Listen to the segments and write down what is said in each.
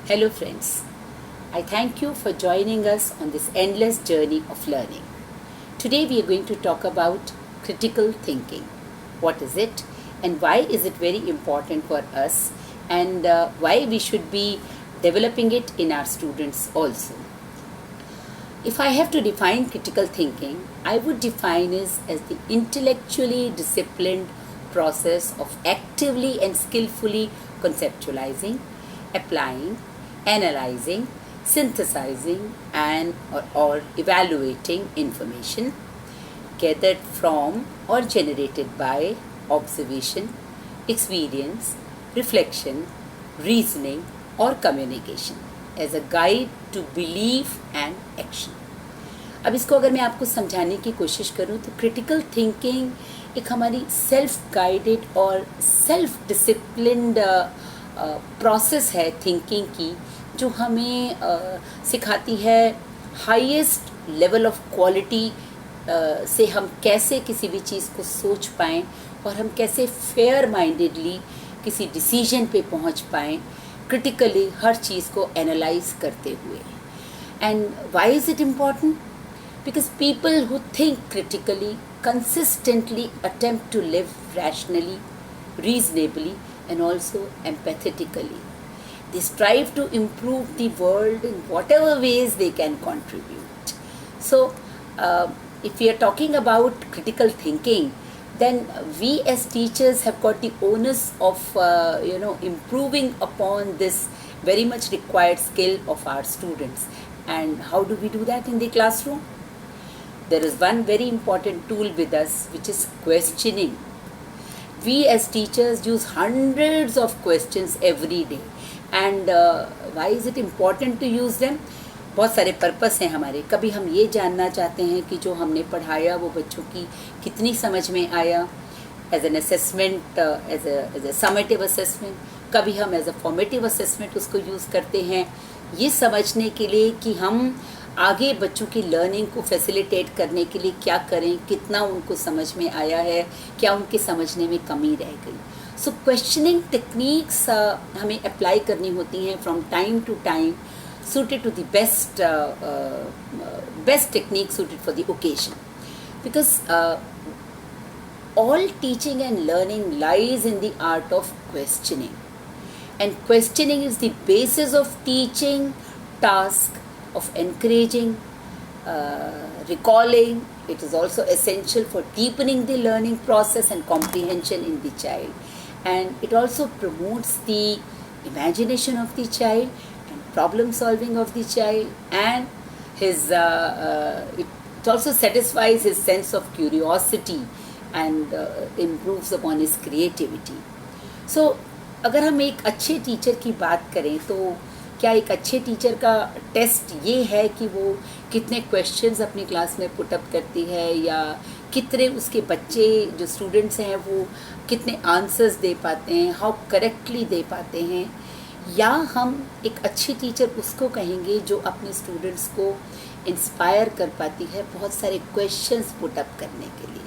Hello friends, I thank you for joining us on this endless journey of learning. Today we are going to talk about critical thinking. What is it and why is it very important for us and why we should be developing it in our students also. If I have to define critical thinking, I would define it as the intellectually disciplined process of actively and skillfully conceptualizing, applying, analyzing, synthesizing or evaluating information gathered from or generated by observation, experience, reflection, reasoning or communication as a guide to belief and action. अब इसको अगर मैं आपको समझाने की कोशिश करूं तो क्रिटिकल थिंकिंग एक हमारी सेल्फ गाइडेड और सेल्फ डिसिप्लिन्ड प्रोसेस है थिंकिंग की, जो हमें सिखाती है हाईएस्ट लेवल ऑफ क्वालिटी से हम कैसे किसी भी चीज़ को सोच पाएँ और हम कैसे फेयर माइंडेडली किसी डिसीजन पे पहुंच पाएँ, क्रिटिकली हर चीज़ को एनालाइज करते हुए. And why is it important? Because people who think critically consistently attempt to live rationally, reasonably, and also empathetically. They strive to improve the world in whatever ways they can contribute. So, if we are talking about critical thinking, then we as teachers have got the onus of improving upon this very much required skill of our students. And how do we do that in the classroom? There is one very important tool with us, which is questioning. We as teachers use hundreds of questions every day. And why is it important to use them? बहुत सारे purpose हैं हमारे. कभी हम ये जानना चाहते हैं कि जो हमने पढ़ाया वो बच्चों की कितनी समझ में आया, as an assessment, as a summative assessment. कभी हम एज अ फॉर्मेटिव असेसमेंट उसको यूज़ करते हैं, ये समझने के लिए कि हम आगे बच्चों की लर्निंग को फैसिलिटेट करने के लिए क्या करें, कितना उनको समझ में आया है, क्या उनके समझने में कमी रह गई. सो क्वेश्चनिंग टेक्निक्स हमें अप्लाई करनी होती हैं from time to time, suited to the best technique suited for the occasion. Because all teaching and learning lies in the art of questioning. And questioning is the basis of teaching, task, of encouraging, recalling. It is also essential for deepening the learning process and comprehension in the child. And it also promotes the imagination of the child and problem solving of the child, and his it also satisfies his sense of curiosity and improves upon his creativity. So अगर हम एक अच्छे teacher की बात करें तो क्या एक अच्छे टीचर का टेस्ट ये है कि वो कितने क्वेश्चंस अपनी क्लास में पुट अप करती है, या कितने उसके बच्चे जो स्टूडेंट्स हैं वो कितने आंसर्स दे पाते हैं, हाउ करेक्टली दे पाते हैं, या हम एक अच्छी टीचर उसको कहेंगे जो अपने स्टूडेंट्स को इंस्पायर कर पाती है बहुत सारे क्वेश्चंस पुट अप करने के लिए.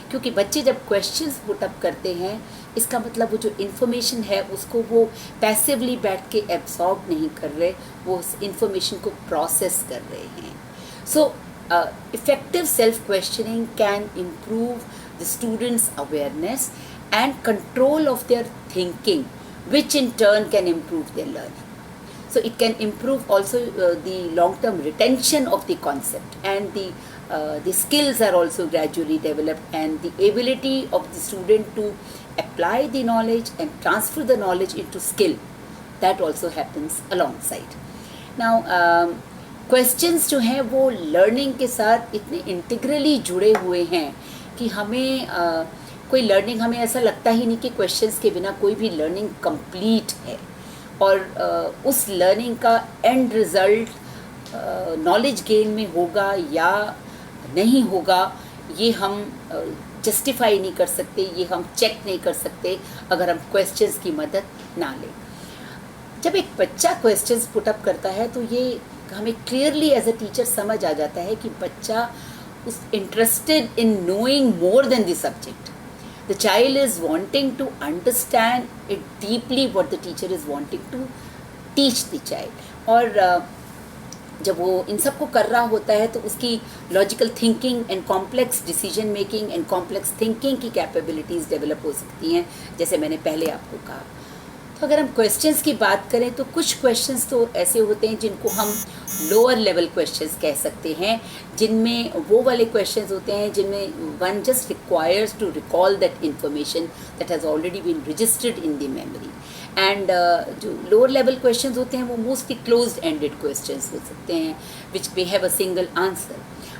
क्योंकि बच्चे जब क्वेश्चंस पुट अप करते हैं, इसका मतलब वो जो इन्फॉर्मेशन है उसको वो पैसिवली बैठ के एब्सॉर्ब नहीं कर रहे, वो उस इन्फॉर्मेशन को प्रोसेस कर रहे हैं. So effective self questioning can improve the students awareness and control of their thinking, which in turn can improve their learning. So it can improve also the long-term retention of the concept, and the skills are also gradually developed, and the ability of the student to apply the knowledge and transfer the knowledge into skill, that also happens alongside. Now questions जो हैं वो learning के साथ इतने integrally जुड़े हुए हैं कि हमें कोई लर्निंग, हमें ऐसा लगता ही नहीं कि क्वेश्चंस के बिना कोई भी लर्निंग कंप्लीट है, और उस लर्निंग का एंड रिज़ल्ट नॉलेज गेन में होगा या नहीं होगा, ये हम जस्टिफाई नहीं कर सकते, ये हम चेक नहीं कर सकते अगर हम क्वेश्चंस की मदद ना लें. जब एक बच्चा क्वेश्चंस पुट अप करता है तो ये हमें क्लियरली एज अ टीचर समझ आ जाता है कि बच्चा उस interested in knowing more than the subject. The child is wanting to understand it deeply what the teacher is wanting to teach the child. और जब वो इन सब को कर रहा होता है तो उसकी logical thinking and complex decision making and complex thinking की कैपेबिलिटीज़ डेवलप हो सकती हैं, जैसे मैंने पहले आपको कहा. तो अगर हम क्वेश्चंस की बात करें तो कुछ क्वेश्चंस तो ऐसे होते हैं जिनको हम लोअर लेवल क्वेश्चंस कह सकते हैं, जिनमें वो वाले क्वेश्चंस होते हैं जिनमें one just requires to recall that information that has already been registered in the memory. And जो लोअर लेवल क्वेश्चंस होते हैं वो मोस्टली क्लोज्ड एंडेड क्वेश्चंस हो सकते हैं विच may have a single answer.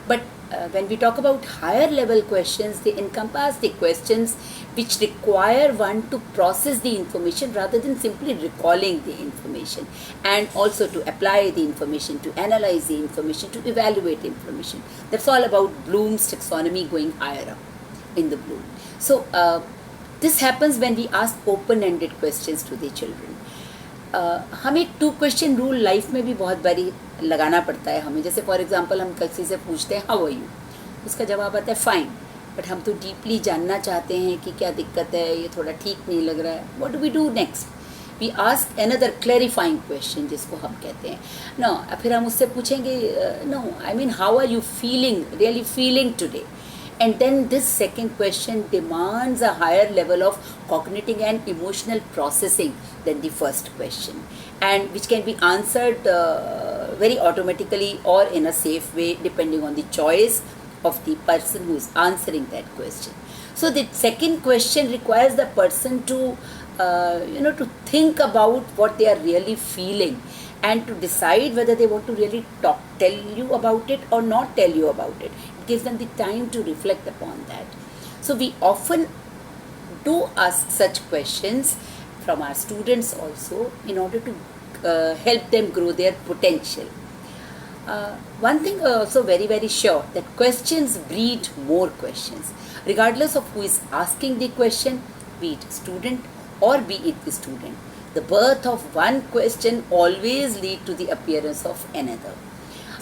But when we talk about higher level questions, they encompass the questions which require one to process the information rather than simply recalling the information, and also to apply the information, to analyze the information, to evaluate information. That's all about Bloom's taxonomy going higher up in the Bloom. So this happens when we ask open-ended questions to the children. हम एक 2 question rule life में भी बहुत बारी लगाना पड़ता है हमें. जैसे फॉर एग्जांपल हम किसी से पूछते हैं हाउ आर यू, उसका जवाब आता है फाइन, बट हम तो डीपली जानना चाहते हैं कि क्या दिक्कत है, ये थोड़ा ठीक नहीं लग रहा है. What do we do next? We ask another clarifying question जिसको हम कहते हैं नो. फिर हम उससे पूछेंगे no I mean how are you feeling, really feeling today. And then this second question demands a higher level of cognitive and emotional processing than the first question, and which can be answered very automatically or in a safe way depending on the choice of the person who is answering that question. So the second question requires the person to to think about what they are really feeling and to decide whether they want to really tell you about it or not tell you about it. It gives them the time to reflect upon that. So we often do ask such questions from our students also in order to help them grow their potential. One thing also very very sure, that questions breed more questions. Regardless of who is asking the question, be it student or be it the student, the birth of one question always lead to the appearance of another.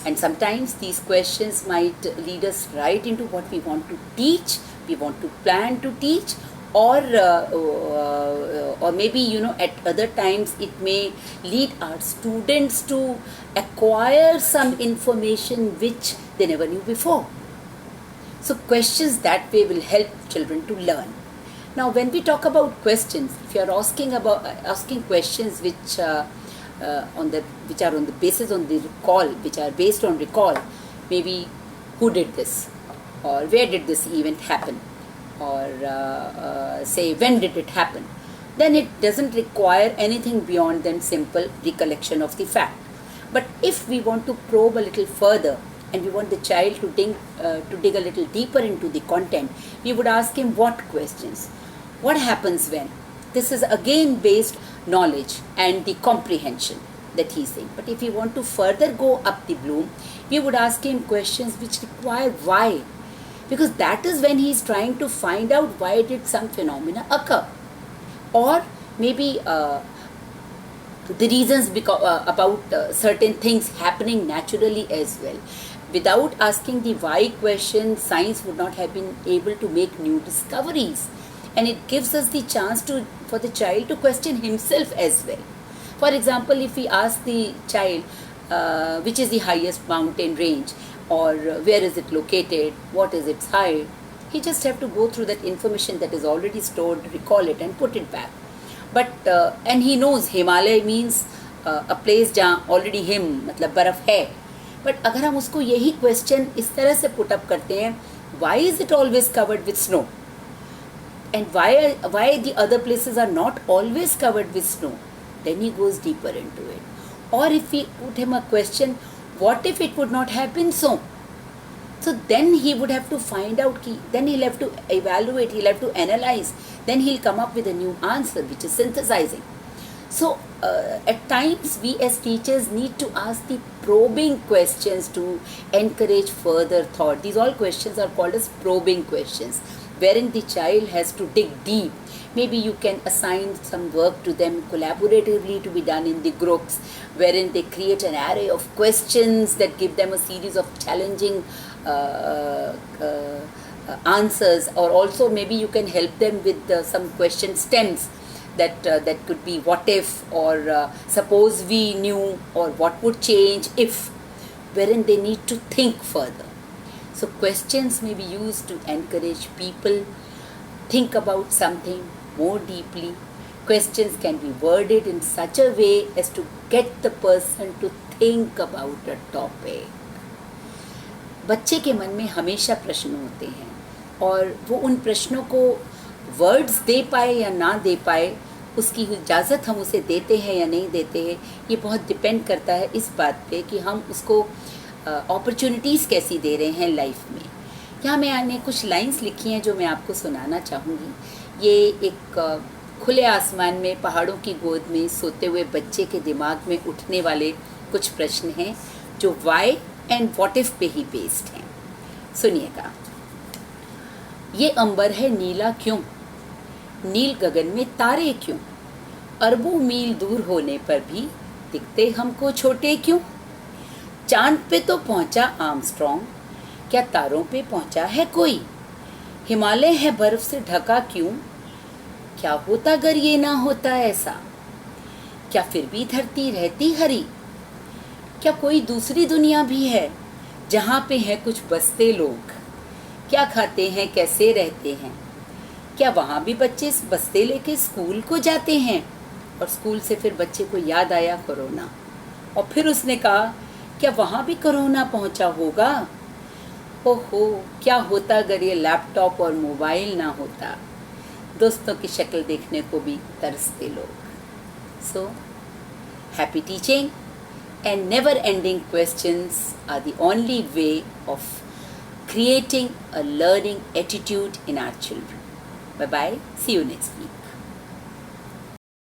And sometimes these questions might lead us right into what we want to teach, we want to plan to teach, or maybe at other times it may lead our students to acquire some information which they never knew before. So questions that way will help children to learn. Now when we talk about questions, if you are asking questions which are on the basis on the recall, which are based on recall, maybe who did this, or where did this event happen, or say when did it happen, then it doesn't require anything beyond than simple recollection of the fact. But if we want to probe a little further and we want the child to dig a little deeper into the content, we would ask him what questions. What happens when? This is again based knowledge and the comprehension that he's saying. But if we want to further go up the Bloom, we would ask him questions which require why, because that is when he's trying to find out why did some phenomena occur, or maybe the reasons about certain things happening naturally as well. Without asking the why question, science would not have been able to make new discoveries. And it gives us the chance for the child to question himself as well. For example, if we ask the child which is the highest mountain range, or where is it located, what is its height, he just have to go through that information that is already stored, recall it and put it back. But and he knows Himalaya means a place जहाँ already him मतलब बर्फ है. But अगर हम उसको यही question इस तरह से put up करते हैं, why is it always covered with snow? And why the other places are not always covered with snow? Then he goes deeper into it. Or if we put him a question, what if it would not have been so? So then he would have to find out, then he'll have to evaluate, he'll have to analyze, then he'll come up with a new answer, which is synthesizing. So at times we as teachers need to ask the probing questions to encourage further thought. These all questions are called as probing questions, wherein the child has to dig deep. Maybe you can assign some work to them collaboratively to be done in the groups, wherein they create an array of questions that give them a series of challenging answers, or also maybe you can help them with some question stems that could be what if, or suppose we knew, or what would change if, wherein they need to think further. So questions may be used to encourage people think about something more deeply. Questions can be worded in such a way as to get the person to think about a topic. बच्चे के मन में हमेशा प्रश्न होते हैं और वो उन प्रश्नों को वर्ड्स दे पाए या ना दे पाए, उसकी इजाज़त हम उसे देते हैं या नहीं देते हैं, ये बहुत डिपेंड करता है इस बात पे कि हम उसको अपॉर्चुनिटीज़ कैसी दे रहे हैं लाइफ में। यहाँ मैंने कुछ लाइंस लिखी हैं जो मैं आपको सुनाना चाहूँगी। ये एक खुले आसमान में पहाड़ों की गोद में सोते हुए बच्चे के दिमाग में उठने वाले कुछ प्रश्न हैं जो वाई एंड व्हाट इफ पे ही बेस्ड हैं। सुनिएगा। ये अंबर है नीला क्यों, नील गगन में तारे क्यों, अरबों मील दूर होने पर भी दिखते हमको छोटे क्यों, चांद पे तो पहुंचा आर्मस्ट्रॉन्ग, क्या तारों पे पहुंचा है कोई, हिमालय है बर्फ से ढका क्यों, क्या होता अगर ये ना होता ऐसा, क्या फिर भी धरती रहती हरी, क्या कोई दूसरी दुनिया भी है जहाँ पे है कुछ बसते लोग, क्या खाते हैं कैसे रहते हैं, क्या वहाँ भी बच्चे बस्ते लेके स्कूल को जाते हैं। और स्कूल से फिर बच्चे को याद आया कोरोना, और फिर उसने कहा क्या वहाँ भी कोरोना पहुँचा होगा, ओहो क्या होता अगर ये लैपटॉप और मोबाइल ना होता, दोस्तों की शक्ल देखने को भी तरसते लोग। So happy teaching and never ending questions are the only way of creating a learning attitude in our children. Bye bye. See you next week.